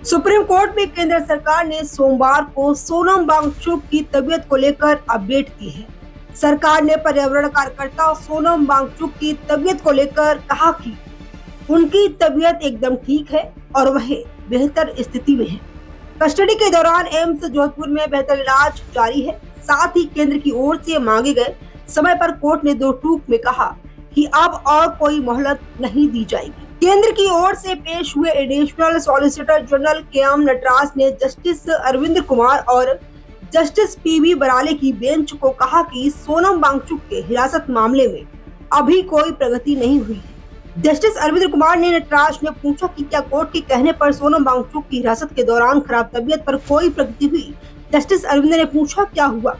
Supreme court में केंद्र सरकार ने सोमवार को सोनम वांगचुक की तबीयत को लेकर अपडेट दी है। सरकार ने पर्यावरण कार्यकर्ता सोनम वांगचुक की तबीयत को लेकर कहा कि उनकी तबीयत एकदम ठीक है और वह बेहतर स्थिति में है। कस्टडी के दौरान एम्स जोधपुर में बेहतर इलाज जारी है। साथ ही केंद्र की ओर से मांगे गए समय पर कोर्ट ने दो टूक में कहा कि अब और कोई मोहलत नहीं दी जाएगी। केंद्र की ओर से पेश हुए एडिशनल सॉलिसिटर जनरल के.एम. नटराज ने जस्टिस अरविंद कुमार और जस्टिस पी.बी. बराले की बेंच को कहा कि सोनम वांगचुक के हिरासत मामले में अभी कोई प्रगति नहीं हुई है। जस्टिस अरविंद कुमार ने नटराज ने पूछा कि क्या कोर्ट के कहने पर सोनम वांगचुक की हिरासत के दौरान खराब तबीयत पर कोई प्रगति हुई। जस्टिस अरविंद ने पूछा क्या हुआ,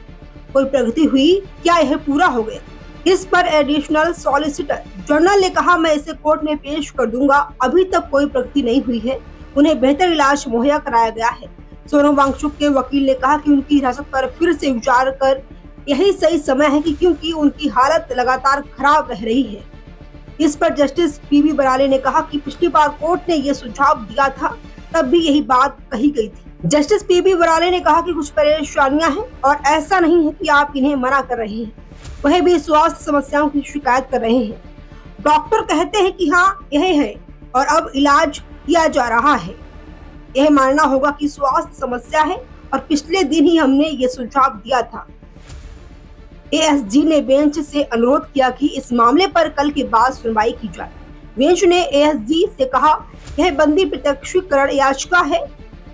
कोई प्रगति हुई, क्या यह पूरा हो गया। इस पर एडिशनल सॉलिसिटर जनरल ने कहा, मैं इसे कोर्ट में पेश कर दूंगा, अभी तक कोई प्रगति नहीं हुई है, उन्हें बेहतर इलाज मुहैया कराया गया है। सोनम वांगचुक के वकील ने कहा कि उनकी हिरासत पर फिर से विचार कर यही सही समय है क्योंकि उनकी हालत लगातार खराब रह रही है। इस पर जस्टिस पी.बी. बराले ने कहा कि पिछली बार कोर्ट ने यह सुझाव दिया था, तब भी यही बात कही गई थी। Justice PB. बराले ने कहा कि कुछ परेशानियां हैं और ऐसा नहीं है कि आप इन्हें मना कर रहे हैं, वह भी स्वास्थ्य समस्याओं की शिकायत कर रहे हैं। डॉक्टर कहते हैं कि हाँ यह है और अब इलाज किया जा रहा है। यह मानना होगा कि स्वास्थ्य समस्या है और पिछले दिन ही हमने ये सुझाव दिया था। एएसजी ने बेंच से अनुरोध किया कि इस मामले पर कल के बाद सुनवाई की जाए। बेंच ने एएसजी से कहा, यह बंदी प्रत्यक्षीकरण याचिका है।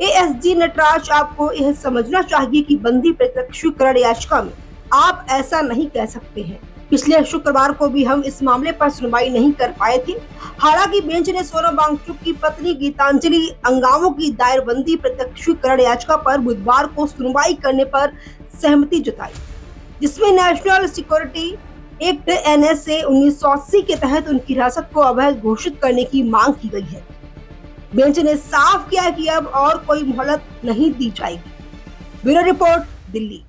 एएसजी नटराज, आपको यह समझना चाहिए कि बंदी प्रत्यक्षीकरण याचिका में आप ऐसा नहीं कह सकते हैं। पिछले शुक्रवार को भी हम इस मामले पर सुनवाई नहीं कर पाए थे। हालांकि बेंच ने सोनम वांगचुक की पत्नी गीतांजलि अंगामो की दायर बंदी प्रत्यक्षीकरण याचिका पर बुधवार को सुनवाई करने पर सहमति जताई, जिसमें नेशनल सिक्योरिटी एक्ट एनएसए 1980 के तहत उनकी हिरासत को अवैध घोषित करने की मांग की गई है। बेंच ने साफ किया कि अब और कोई मोहलत नहीं दी जाएगी। Bureau report, Delhi.